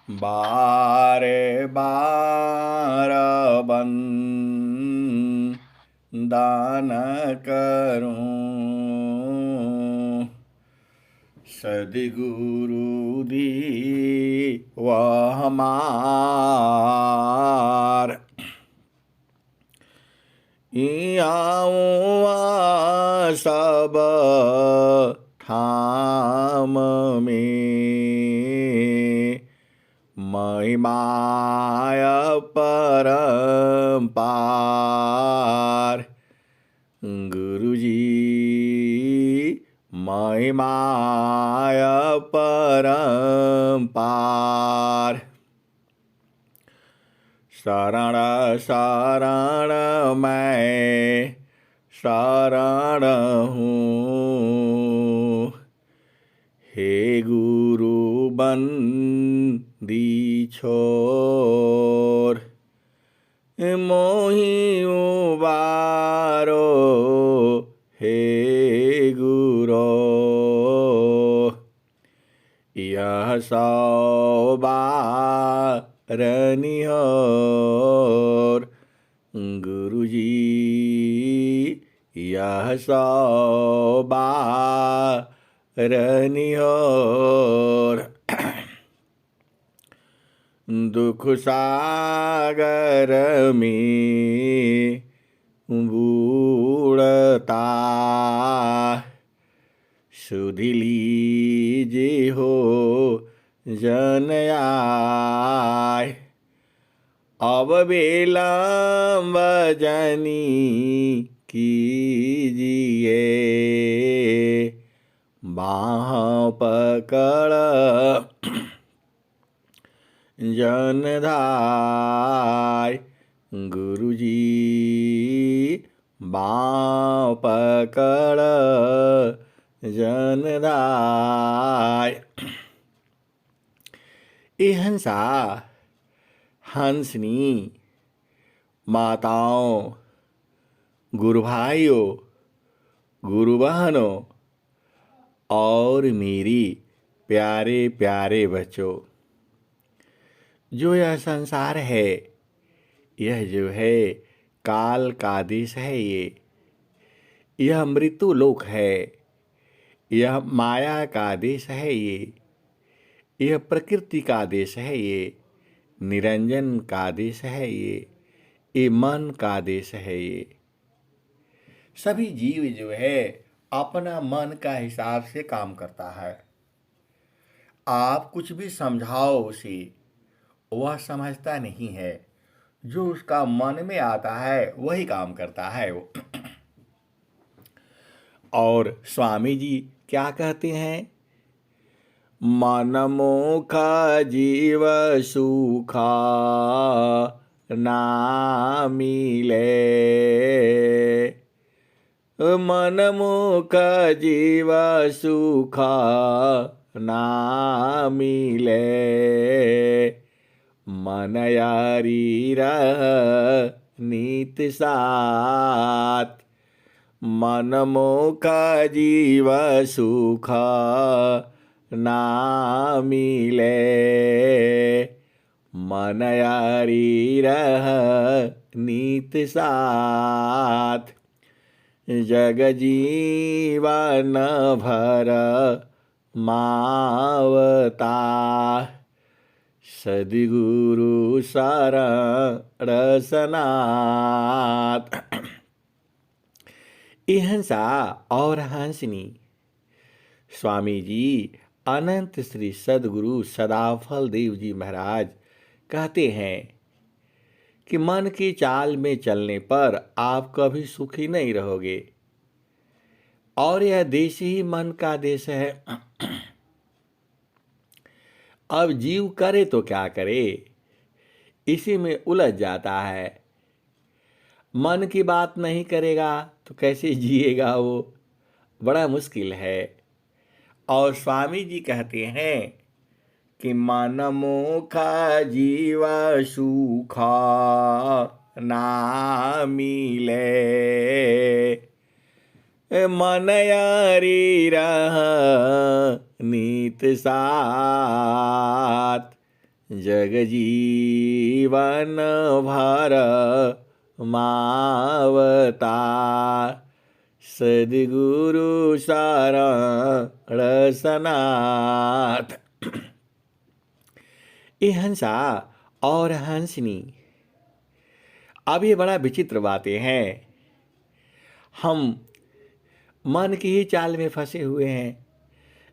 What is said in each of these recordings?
बारे बार बंदन करूं, सद्गुरु दी वह हमार। आऊँ सब ठाम में, महिमाय परम्पार। गुरुजी महिमाय परम्पार। शरण शरण मैं शरण हूँ, हे गुरु बंदी छोर। मोहि उबारो हे गुरो, यह सौ बार निहोर। गुरुजी यह सौ बार निहोर। दुख सागर में बूढ़ता, सुधि लीजे हो जन आय। अब विलंब जनी कीजिए, बाँह पकड़ जन धाय। गुरुजी बाँह पकड़ जन धाय। ए हंसा, हंसनी, माताओं, गुरु भाइयों, गुरु बहनों और मेरी प्यारे प्यारे बच्चों, जो यह संसार है, यह जो है काल का देश है। यह मृत्यु लोक है, यह माया का देश है। यह प्रकृति का देश है। ये निरंजन का देश है। ये मन का देश है। ये सभी जीव जो है अपना मन का हिसाब से काम करता है। आप कुछ भी समझाओ उसे, वह समझता नहीं है। जो उसका मन में आता है वही काम करता है वो। और स्वामी जी क्या कहते हैं? मन मुख जीव सुखा ना मिले, मन मुख जीव सुख ना मिले। मन यारी रह नीत साथ, मन मुख जीव सुख ना मिले। मन यारी रह नीत साथ, जग जीवन भर मावता। सद्गुरु शरण सनाथ। हंसा और हंसनी, स्वामी जी अनंत श्री सद्गुरु सदाफल देव जी महाराज कहते हैं कि मन की चाल में चलने पर आप कभी सुखी नहीं रहोगे। और यह देश ही मन का देश है। अब जीव करे तो क्या करे, इसी में उलझ जाता है। मन की बात नहीं करेगा तो कैसे जिएगा वो, बड़ा मुश्किल है। और स्वामी जी कहते हैं कि मन मुख जीव सुख ना मिले, मन यारी रह नीत साथ। जग जीवन भर मावता, सद्गुरु शरण सनाथ। ये हंसा और हंसनी, अब ये बड़ा विचित्र बातें हैं। हम मन की ही चाल में फंसे हुए हैं।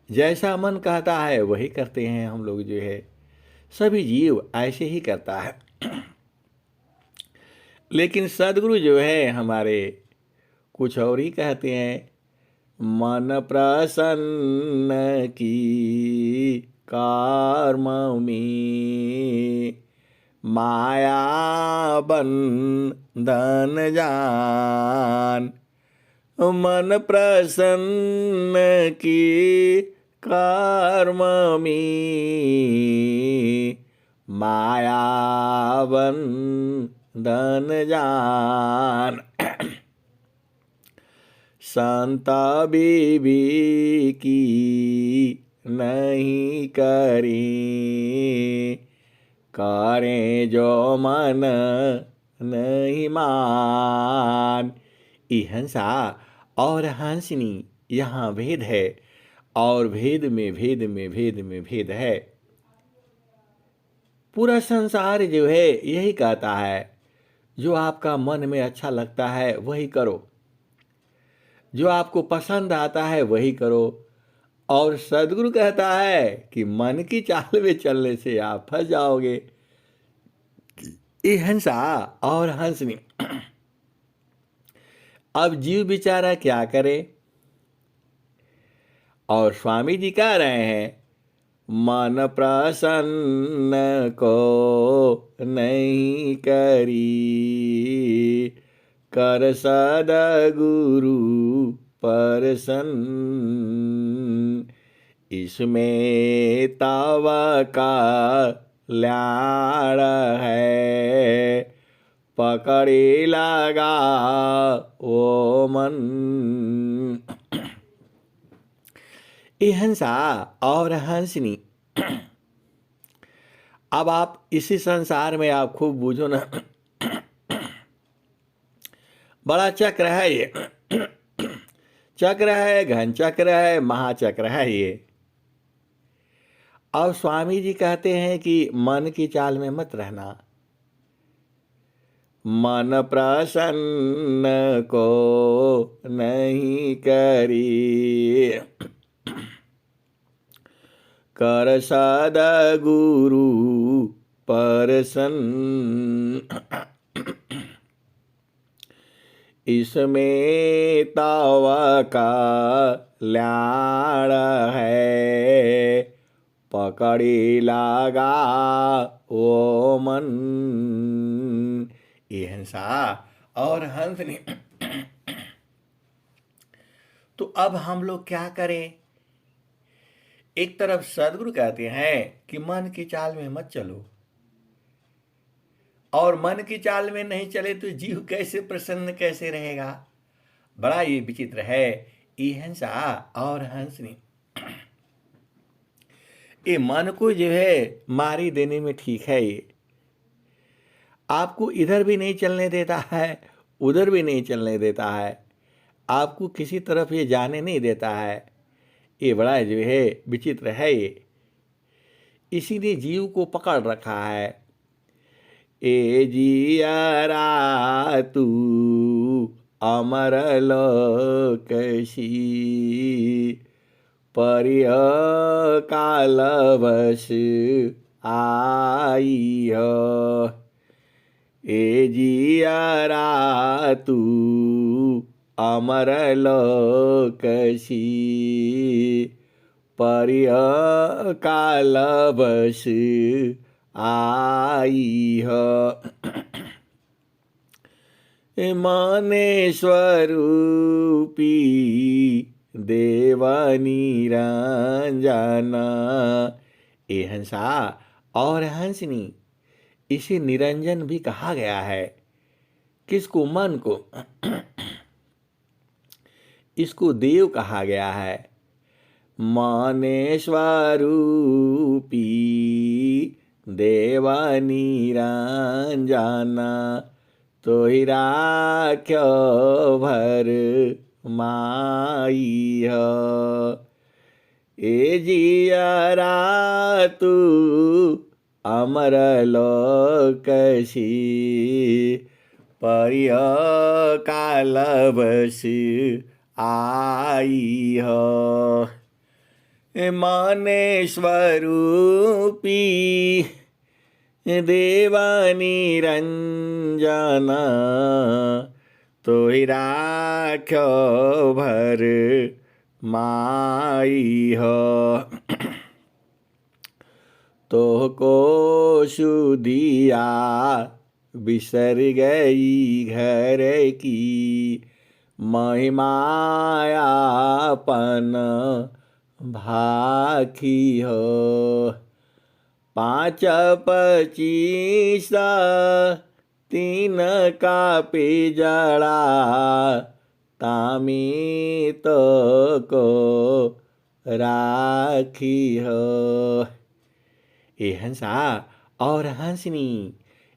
जैसा मन कहता है वही करते हैं हम लोग, जो है सभी जीव ऐसे ही करता है। लेकिन सदगुरु जो है हमारे कुछ और ही कहते हैं। मन प्रसन्न की कर्म में, माया बंधन जान। मन प्रसन्न की कर्म में, माया बंधन जान। संता बीबी की नहीं करें, करें जो मन नहीं मान। ये हंसा और हंसनी, यहाँ भेद है, और भेद में भेद में भेद में भेद है। पूरा संसार जो है यही कहता है, जो आपका मन में अच्छा लगता है वही करो, जो आपको पसंद आता है वही करो। और सदगुरु कहता है कि मन की चाल में चलने से आप फंस जाओगे। ये हंसा और हंसनी। अब जीव बेचारा क्या करे? और स्वामी जी कह रहे हैं, मन प्रसन्न को नहीं करी, कर सद्गुरु प्रसन्न। इसमें तव कल्याण है, पकड़े लगा ओ मन। ये हंसा और हंसनी। अब आप इसी संसार में आप खूब बूझो ना, बड़ा चक्र है ये। चक्र है, घन चक्र है, महाचक्र है ये। अब स्वामी जी कहते हैं कि मन की चाल में मत रहना। मन प्रसन्न को नहीं करी, कर सद्गुरु प्रसन्न। इसमें तव कल्याण है, पकड़ी लगा ओ मन। ये हंसा और हंसनी। तो अब हम लोग क्या करें? एक तरफ सदगुरु कहते हैं कि मन की चाल में मत चलो, और मन की चाल में नहीं चले तो जीव कैसे प्रसन्न कैसे रहेगा? बड़ा ये विचित्र है। ये हंसा और हंसनी, ये मन को जो है मारी देने में ठीक है। ये आपको इधर भी नहीं चलने देता है, उधर भी नहीं चलने देता है, आपको किसी तरफ ये जाने नहीं देता है। ये बड़ा जो है विचित्र है ये। इसीलिए जीव को पकड़ रखा है। ए जियरा तू अमर लोकसी, परिय कालवश आई हो। ए जियरा तू अमर लोकसी, परिय कालवश आई हो। माने स्वरूपी देव निरंजना। ये हंसा और हंसनी, इसे निरंजन भी कहा गया है। किसको? मन को। इसको देव कहा गया है। माने स्वरूपी देवानी रंजना तोहि राख्यो भर माई हो। ए जियरा तू अमर लोकसी परिय काल बस आई हो। माने स्वरूपी देवानी रंजना तोहि राख्यो भर माई हो। तोहको सुधिया बिसर गई घर की महिमायापन भाखी हो। 5-25 तीन का पिजड़ा तामी तो को राखी हो। ये हंसा और हंसनी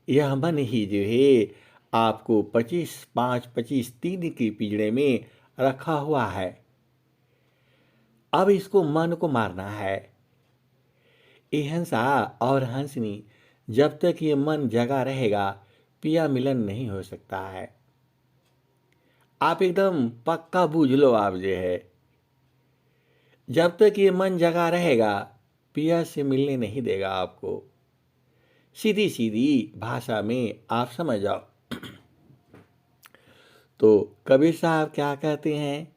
यह मन ही जो है आपको 25 तीन के पिंजड़े में रखा हुआ है। अब इसको मन को मारना है। ये हंसा और हंसनी जब तक ये मन जगा रहेगा पिया मिलन नहीं हो सकता है। आप एकदम पक्का बूझ लो। आप जो है जब तक ये मन जगा रहेगा पिया से मिलने नहीं देगा आपको। सीधी सीधी भाषा में आप समझ जाओ। तो कबीर साहब क्या कहते हैं?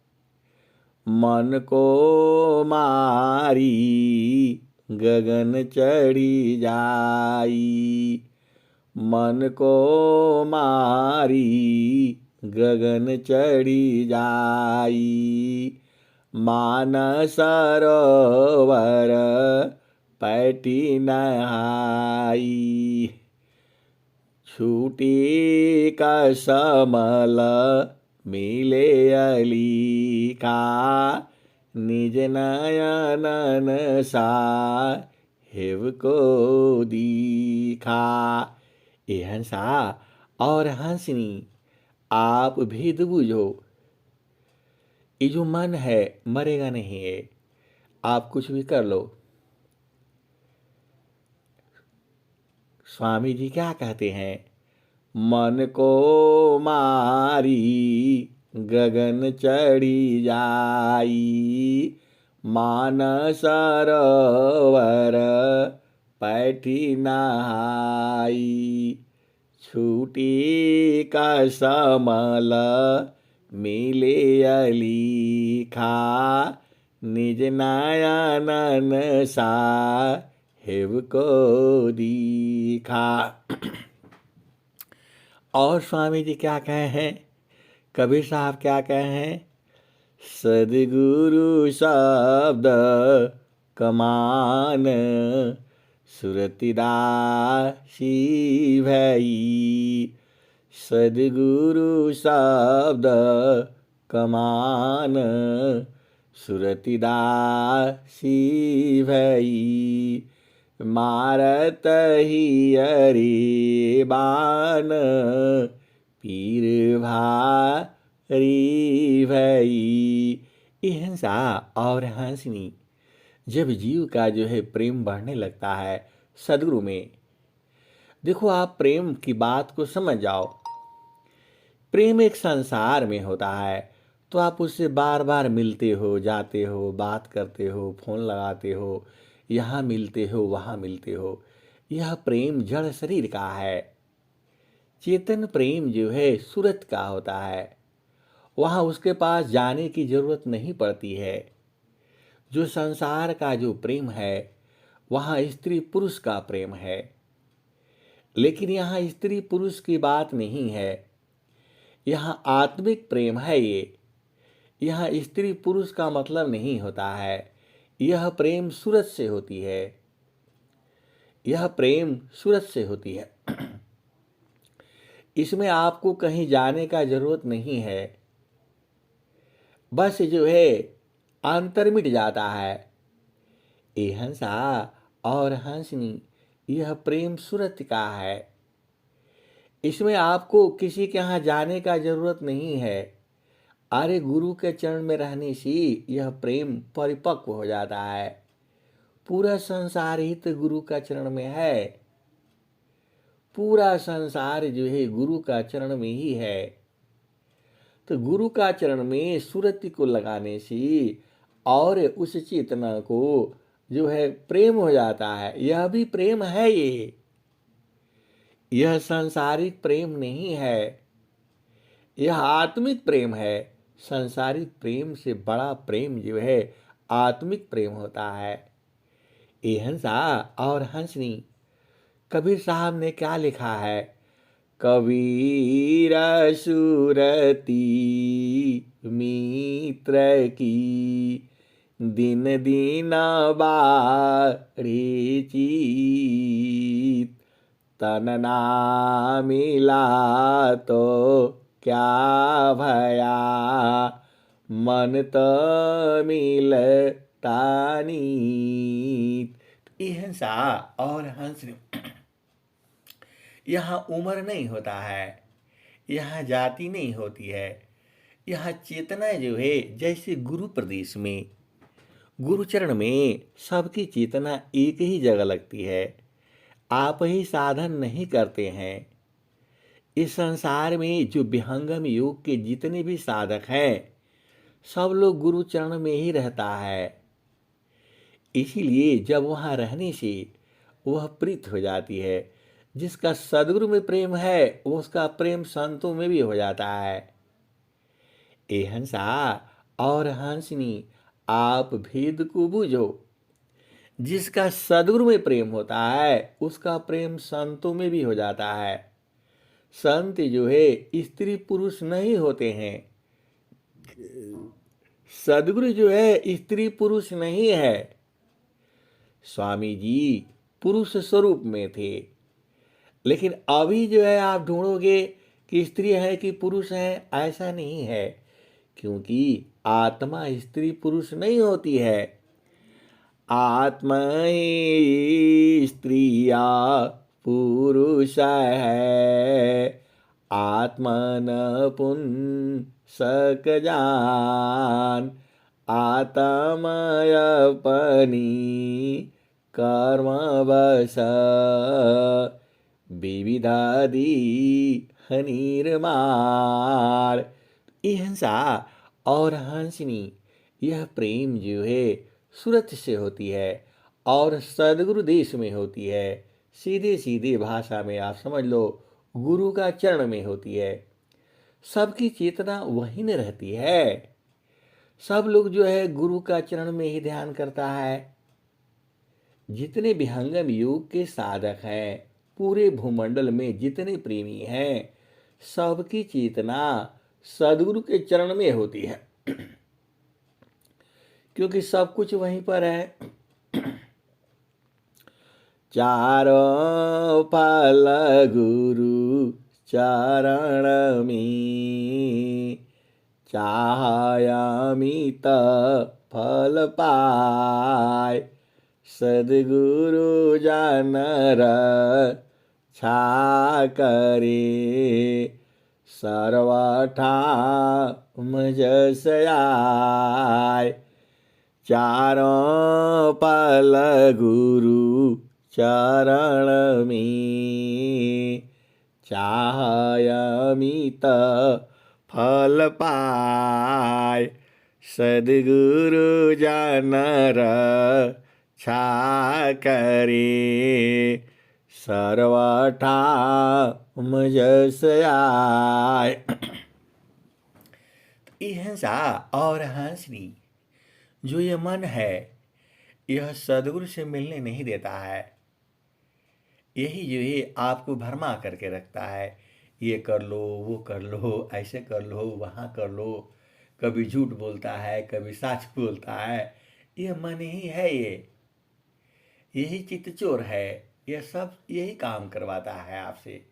मन को मारी गगन चढ़ी जाई, मन को मारी गगन चढ़ी जाई, मानस सरोवर पैठी नहाई, छूटी कसमल मिले अलीका, निज नयनन साहेब को दीखा। ये हंसा और हंसनी आप भेद बुझो। ये जो मन है मरेगा नहीं है। आप कुछ भी कर लो। स्वामी जी क्या कहते हैं? मन को मारी गगन चढ़ी जाई, मानस सरोवर पैठी नहाई, छूटी कसमल मिले अलीखा, निज नयनन साहेब को दीखा। और स्वामी जी क्या कहे हैं? कबीर साहब क्या कहे हैं? सद्गुरु शब्द कमान सुरतिदासी भई, सद्गुरु शब्द कमान सुरतिदासी भई, मारत ही अरे बान पीर भारी भई। हिंसा और हंसनी जब जीव का जो है प्रेम बढ़ने लगता है सदगुरु में। देखो आप प्रेम की बात को समझ जाओ। प्रेम एक संसार में होता है तो आप उससे बार बार मिलते हो, जाते हो, बात करते हो, फोन लगाते हो, यहाँ मिलते हो, वहाँ मिलते हो। यह प्रेम जड़ शरीर का है। चेतन प्रेम जो है सूरत का होता है। वहाँ उसके पास जाने की जरूरत नहीं पड़ती है। जो संसार का जो प्रेम है वहाँ स्त्री पुरुष का प्रेम है। लेकिन यहाँ स्त्री पुरुष की बात नहीं है, यहाँ आत्मिक प्रेम है। यहाँ स्त्री पुरुष का मतलब नहीं होता है। यह प्रेम सूरत से होती है। यह प्रेम सूरत से होती है। इसमें आपको कहीं जाने का जरूरत नहीं है। बस जो है अंतर मिट जाता है। ये हंसा और हंसनी यह प्रेम सूरत का है। इसमें आपको किसी के यहाँ जाने का जरूरत नहीं है। अरे गुरु के चरण में रहने से यह प्रेम परिपक्व हो जाता है। पूरा संसार ही तो गुरु का चरण में है। पूरा संसार जो है गुरु का चरण में ही है। तो गुरु का चरण में सुरति को लगाने से और उस चेतना को जो है प्रेम हो जाता है। यह भी प्रेम है। यह सांसारिक प्रेम नहीं है, यह आत्मिक प्रेम है। सांसारिक प्रेम से बड़ा प्रेम जो है आत्मिक प्रेम होता है। ये हंसा और हंसनी। कबीर साहब ने क्या लिखा है? कबीर सुरती मित्र की, दिन दिन बाढ़े चीत। तन ना मिला तो क्या भया, मन तो मिलता नीत। ये हंसा और हंस। यहाँ उम्र नहीं होता है, यहाँ जाति नहीं होती है। यहाँ चेतना जो है जैसे गुरु प्रदेश में, गुरुचरण में सबकी चेतना एक ही जगह लगती है। आप ही साधन नहीं करते हैं। इस संसार में जो विहंगम योग के जितने भी साधक हैं सब लोग गुरु चरण में ही रहता है। इसीलिए जब वहाँ रहने से वह प्रीत हो जाती है। जिसका सदगुरु में प्रेम है उसका प्रेम संतों में भी हो जाता है। ए हंसा और हंसनी, आप भेद को बूझो। जिसका सदगुरु में प्रेम होता है उसका प्रेम संतों में भी हो जाता है। संत जो है स्त्री पुरुष नहीं होते हैं। सदगुरु जो है स्त्री पुरुष नहीं है। स्वामी जी पुरुष स्वरूप में थे, लेकिन अभी जो है आप ढूंढोगे कि स्त्री है कि पुरुष है, ऐसा नहीं है। क्योंकि आत्मा स्त्री पुरुष नहीं होती है। आत्मा ही स्त्रिया पुरुष है। आत्मन पुंसक जान, आत्मय अपनी कर्म बस। विविधादि हनिर्माण। ये हंसा और हंसनी, यह प्रेम जो है सूरत से होती है और सदगुरु देश में होती है। सीधे सीधे भाषा में आप समझ लो गुरु का चरण में होती है। सबकी चेतना वहीं में रहती है। सब लोग जो है गुरु का चरण में ही ध्यान करता है। जितने विहंगम योग के साधक हैं, पूरे भूमंडल में जितने प्रेमी हैं, सबकी चेतना सदगुरु के चरण में होती है। क्योंकि सब कुछ वहीं पर है। चारों फल गुरु चरण में, चाहयामित फल पाय। सदगुरु जानर छा करे, सर्वठा मजस आय। चारों पल गुरु चरण में, चाहयमित फल पाय। सदगुरु जानर छा करे, सर्वठा मजस आय। हंसा और हंसनी, जो ये मन है यह सदगुरु से मिलने नहीं देता है। यही जो है आपको भरमा करके रखता है। ये कर लो, वो कर लो, ऐसे कर लो, वहाँ कर लो। कभी झूठ बोलता है, कभी सच बोलता है। ये मन ही है। यही चित्तचोर है। यह सब यही काम करवाता है आपसे।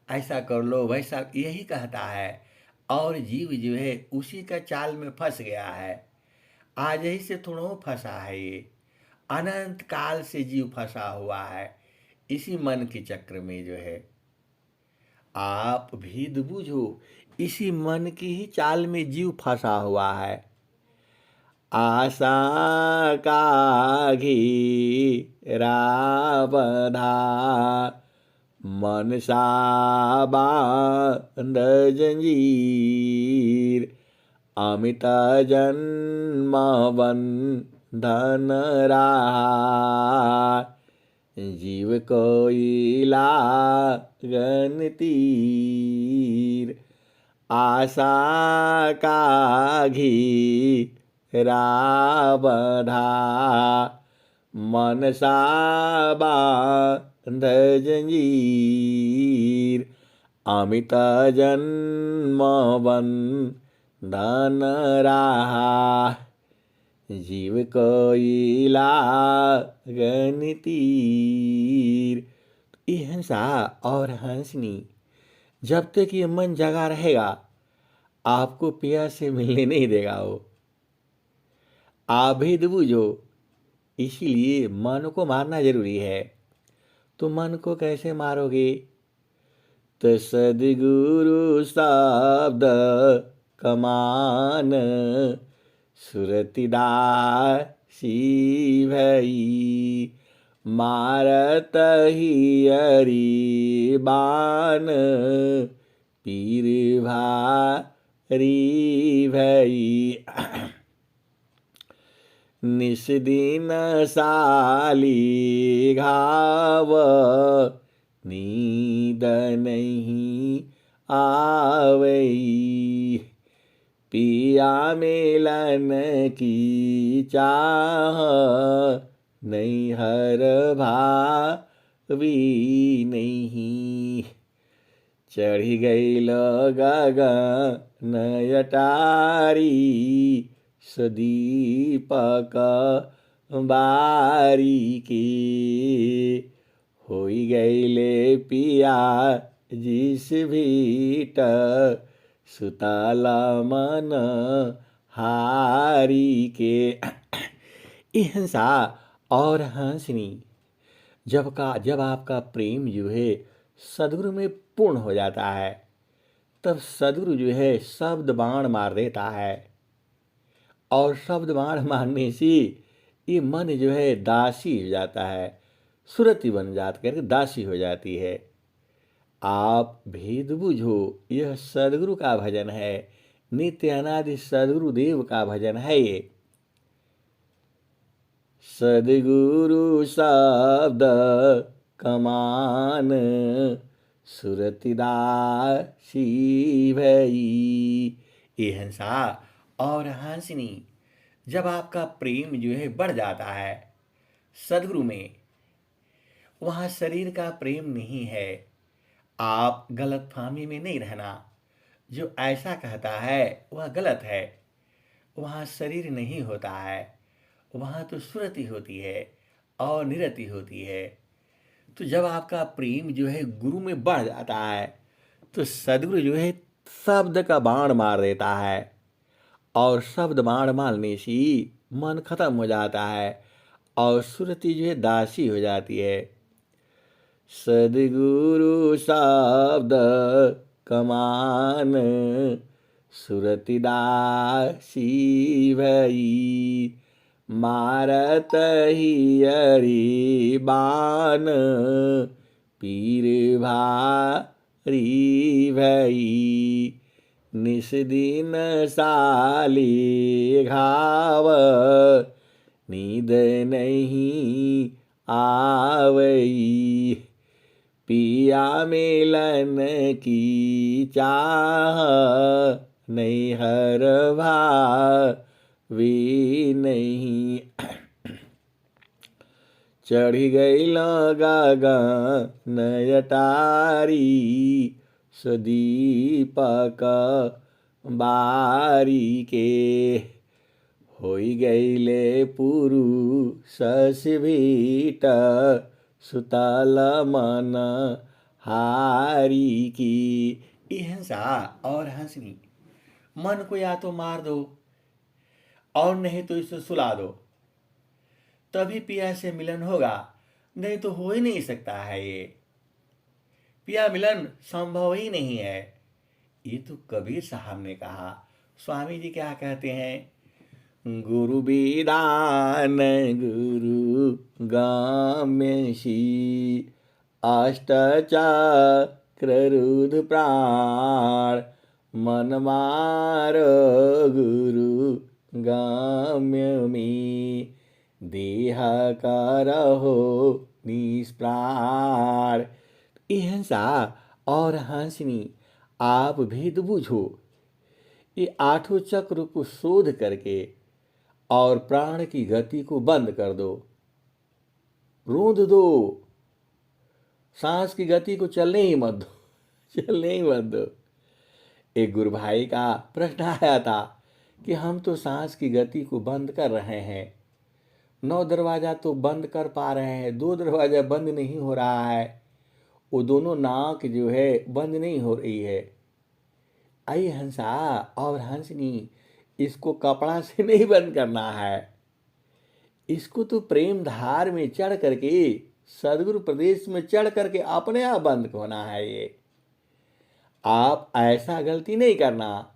ऐसा कर लो, वैसा, यही कहता है। और जीव जो है उसी का चाल में फंस गया है। आज ही से थोड़ा फंसा है ये। अनंत काल से जीव फंसा हुआ है इसी मन के चक्र में जो है। आप भेद बूझो, इसी मन की ही चाल में जीव फंसा हुआ है। आशा का घेरा बंधा, मनसा बांध जंजीर। अमित जन्म बंधन रहा, जीव कोई लागन तीर। आशा का घेरा बंधा, मनसा बांध जंजीर। अमित जन्म बंधन रहा, जीव कोई लागन तीर। ये हंसा और हंसनी, जब तक ये मन जगा रहेगा आपको पिया से मिलने नहीं देगा। वो आप भेद बूझो, इसीलिए मन को मारना जरूरी है। तो मन को कैसे मारोगे? तो सद्गुरु शब्द कमान, सुरतिदासी भई। मारत हियरी बान, पीर भारी भई। निस दिन साली घाव, नींद नहीं आवई। पिया मिलन की चाह, नहीं हर भावी नहीं। चढ़ी गई गगन अटारी, सदीपक बारी के। होई गईले पिया जिस भीट, सुतल मन हारी के। हंसा और हंसनी, जब आपका प्रेम जो है सदगुरु में पूर्ण हो जाता है, तब सदगुरु जो है शब्द बाण मार देता है। और शब्द बाण मारने से ये मन जो है दासी हो जाता है, सुरति बन जाता करके दासी हो जाती है। आप भेद बूझो, यह सदगुरु का भजन है, नित्य अनादि सदगुरु देव का भजन है ये। सद्गुरु शब्द कमान, सुरतिदासी भई। ये हंसा और हंसनी, जब आपका प्रेम जो है बढ़ जाता है सदगुरु में, वहाँ शरीर का प्रेम नहीं है। आप गलतफहमी में नहीं रहना, जो ऐसा कहता है वह गलत है। वहाँ शरीर नहीं होता है, वहाँ तो सुरति होती है और निरति होती है। तो जब आपका प्रेम जो है गुरु में बढ़ जाता है, तो सदगुरु जो है शब्द का बाण मार देता है। और शब्द बाण मारने से मन खत्म हो जाता है और सुरति जो है दासी हो जाती है। सद्गुरु शब्द कमान, सुरतिदासी भई। मारत हियरी बान, पीर भारी भई। निस दिन साली घाव, नींद नहीं आवई। पिया मिलन की चाह, नहीं हर भावी नहीं। चढ़ी गई गगन अटारी, सदीपक बारी के। होई गईले पुरुष भीट, सुतल मन हारी की। हंसा और हंसनी, मन को या तो मार दो और नहीं तो इसे सुला दो। तभी पिया से मिलन होगा, नहीं तो हो ही नहीं सकता है ये। पिया मिलन संभव ही नहीं है। ये तो कबीर साहब ने कहा। स्वामी जी क्या कहते हैं? गुरु विदान गुरु गाम्य शी अष्टचक्र रुद्र प्राण मन मार गुरु गाम्य में देह करहो निष्प्राण। हिंसा और हंसनी आप भेद बुझो। ये आठों चक्र को शोध करके और प्राण की गति को बंद कर दो, रूंध दो। सांस की गति को चलने ही मत दो, चलने ही मत दो। एक गुरु भाई का प्रश्न आया था कि हम तो सांस की गति को बंद कर रहे हैं, 9 दरवाजा तो बंद कर पा रहे हैं, 2 दरवाजा बंद नहीं हो रहा है, वो दोनों नाक जो है बंद नहीं हो रही है। आई हंसा और हंसनी, इसको कपड़ा से नहीं बंद करना है, इसको तो प्रेम धार में चढ़ करके, सदगुरु प्रदेश में चढ़ करके अपने आप बंद होना है। ये आप ऐसा गलती नहीं करना,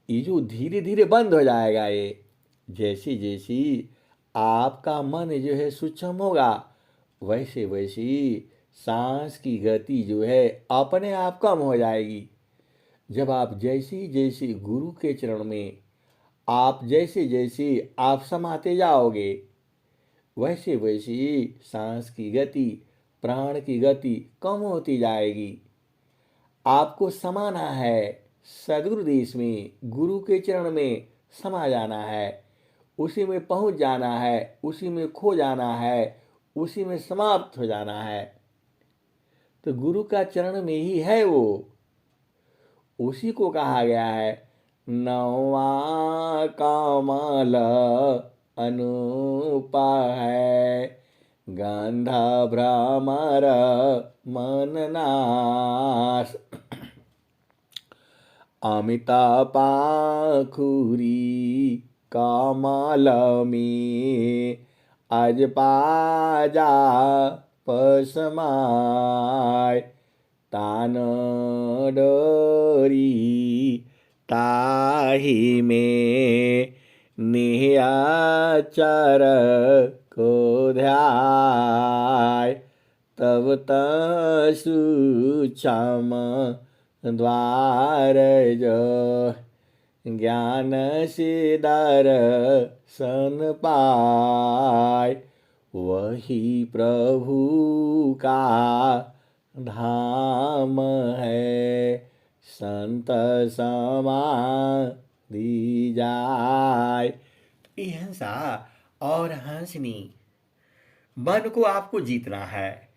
ये जो धीरे धीरे बंद हो जाएगा। ये जैसी जैसी आपका मन जो है सूक्ष्म होगा, वैसे वैसी सांस की गति जो है अपने आप कम हो जाएगी। जब आप जैसी जैसी गुरु के चरण में आप जैसे जैसे आप समाते जाओगे, वैसे वैसी सांस की गति, प्राण की गति कम होती जाएगी। आपको समाना है सदगुरु देश में, गुरु के चरण में समा जाना है, उसी में पहुंच जाना है, उसी में खो जाना है, उसी में समाप्त हो जाना है। तो गुरु का चरण में ही है वो, उसी को कहा गया है नौवा कमल अनुपा है, गंध भ्रमर मन नाश। अमिता पाखुरी कमल में आज पाजा पसमाय, तान डोरी ताही में निहाचर को ध्याय, तब तसूक्षम द्वार जो ज्ञान सिदर सन पाय, वही प्रभु का धाम है, संत समाधि जाय। हिंसा और हंसनी, मन को आपको जीतना है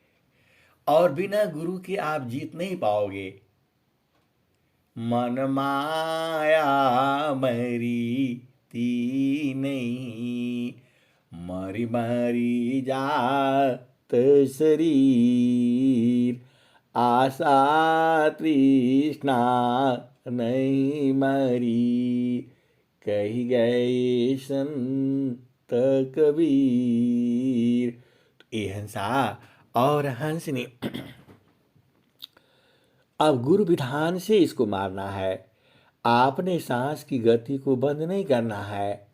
और बिना गुरु के आप जीत नहीं पाओगे। मन माया मरी ती नहीं, मरी मरी जात शरीर, आशा तृष्णा नहीं मरी, कही गए संत कबीर। ये हंसा और हंसनी, अब गुरु विधान से इसको मारना है। आपने सांस की गति को बंद नहीं करना है।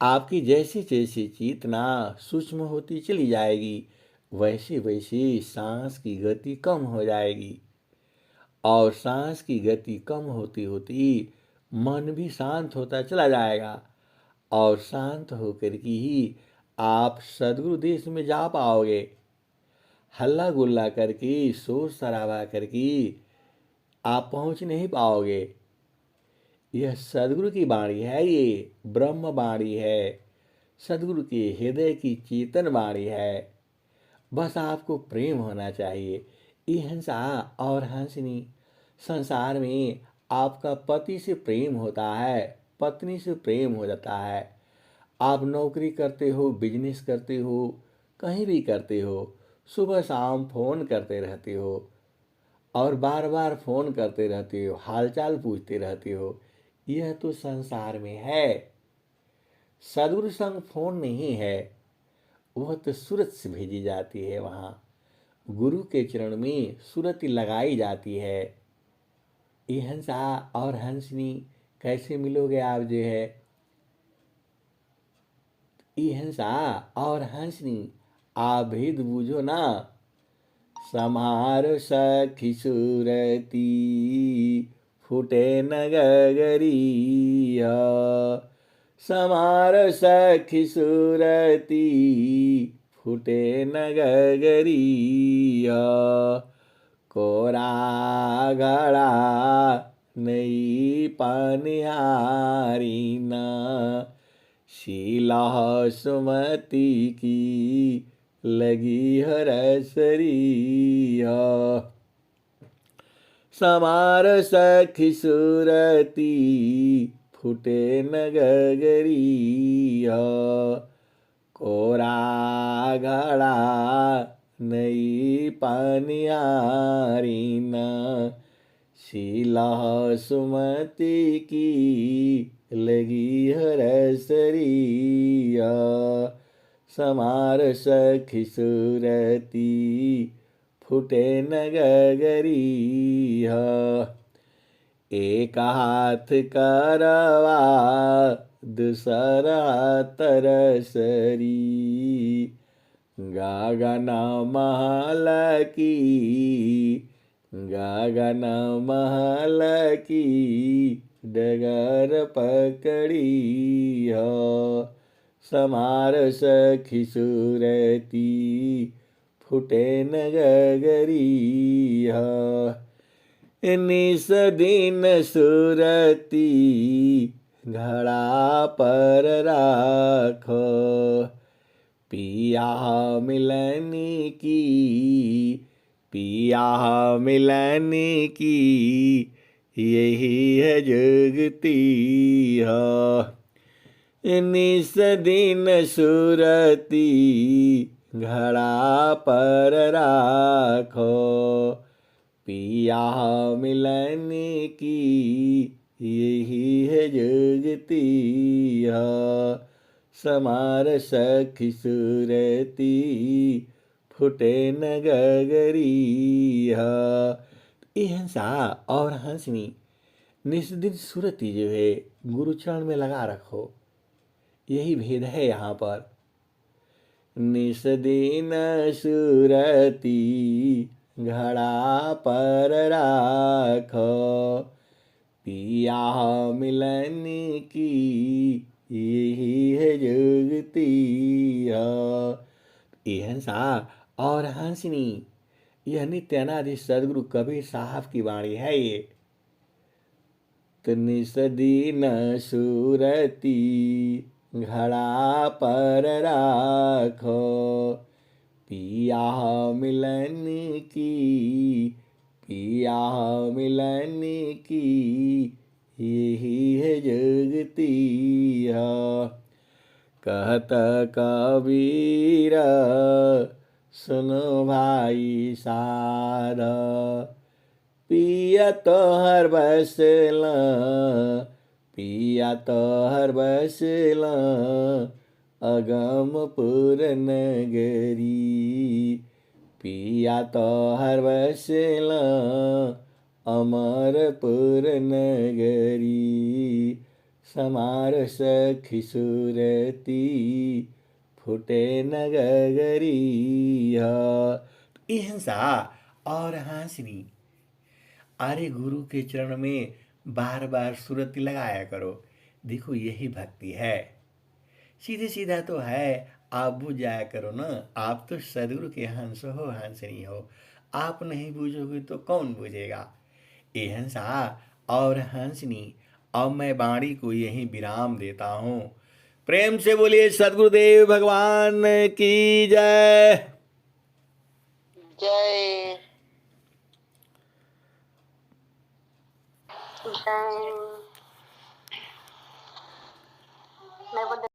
आपकी जैसी जैसी चेतना सूक्ष्म होती चली जाएगी, वैसे वैसे सांस की गति कम हो जाएगी, और सांस की गति कम होती होती मन भी शांत होता चला जाएगा, और शांत होकर के ही आप सदगुरु देश में जा पाओगे। हल्ला गुल्ला करके, शोर शराबा करके आप पहुंच नहीं पाओगे। यह सदगुरु की वाणी है, ये ब्रह्म वाणी है, सदगुरु के हृदय की चेतन वाणी है। बस आपको प्रेम होना चाहिए। ये हंसा और हंसनी, संसार में आपका पति से प्रेम होता है, पत्नी से प्रेम हो जाता है। आप नौकरी करते हो, बिजनेस करते हो, कहीं भी करते हो, सुबह शाम फोन करते रहते हो और बार बार फोन करते रहते हो, हालचाल पूछते रहते हो। यह तो संसार में है, सदगुरु संग फोन नहीं है। वह तो सूरत से भेजी जाती है। वहाँ गुरु के चरण में सुरति लगाई जाती है। ये हंसा और हंसनी कैसे मिलोगे आप जो है। ये हंसा और हंसनी आप भेद बूझो ना। समार सखी सुरती फूटे न गगरिया। समार सखी सुरती फूटे न गगरिया। कोरा घड़ा नई पानिहारी ना। शीला सुमति की लगी हरसरिया। समार सखी सुरती फूटे न गगरिया। कोरा घड़ा नई पानिहारी ना। शीला सुमति की लगी हरसरिया। समार सखी सुरती फूटे न गगरिया। एक हाथ करवा दूसरा तरसरी। गगन महल की गगन महल की डगर पकड़ी हो। समार सखी सुरती फूटे न गगरिया। निस दिन सुरती घड़ा पर राखो। पिया मिलनी की पिया मिलनी की यही है जुगती हो। निस दिन सुरती घड़ा पर राखो। पिया मिलनी की यही है जुगती हो। समार सखी सुरती फूटे न गगरिया। ये हंसा और हंसनी निस्दिन सुरती जो है गुरुचरण में लगा रखो। यही भेद है यहाँ पर। निस्दिन सुरती घड़ा पर राखो। पिया मिलनी की यही है जुगती हो। ये हंसा और हंसनी यह नित्यानादि सदगुरु कबीर साहब की वाणी है। ये निस दिन सुरती घड़ा पर राखो। पिया मिलनी की पिया मिलनी की यही है जुगती हो। कहत कबीर सुनो भाई सारा। पिया तो हर बसला पिया तो हर बसला अगमपुर नगरी। पिया तो हर बसला अमरपुर नगरी। समार सखी सुरती फूटे न गगरिया। ये हंसा और हंसनी अरे गुरु के चरण में बार बार सुरती लगाया करो। देखो यही भक्ति है। सीधे सीधा तो है। आप बुझ जाया करो ना। आप तो सदगुरु के हंस हो हंसनी हो। आप नहीं बूझोगे तो कौन बूझेगा। ये हंसा और हंसनी अब मैं वाणी को यहीं विराम देता हूँ। प्रेम से बोलिए सदगुरुदेव भगवान की जय। जय जय। मैं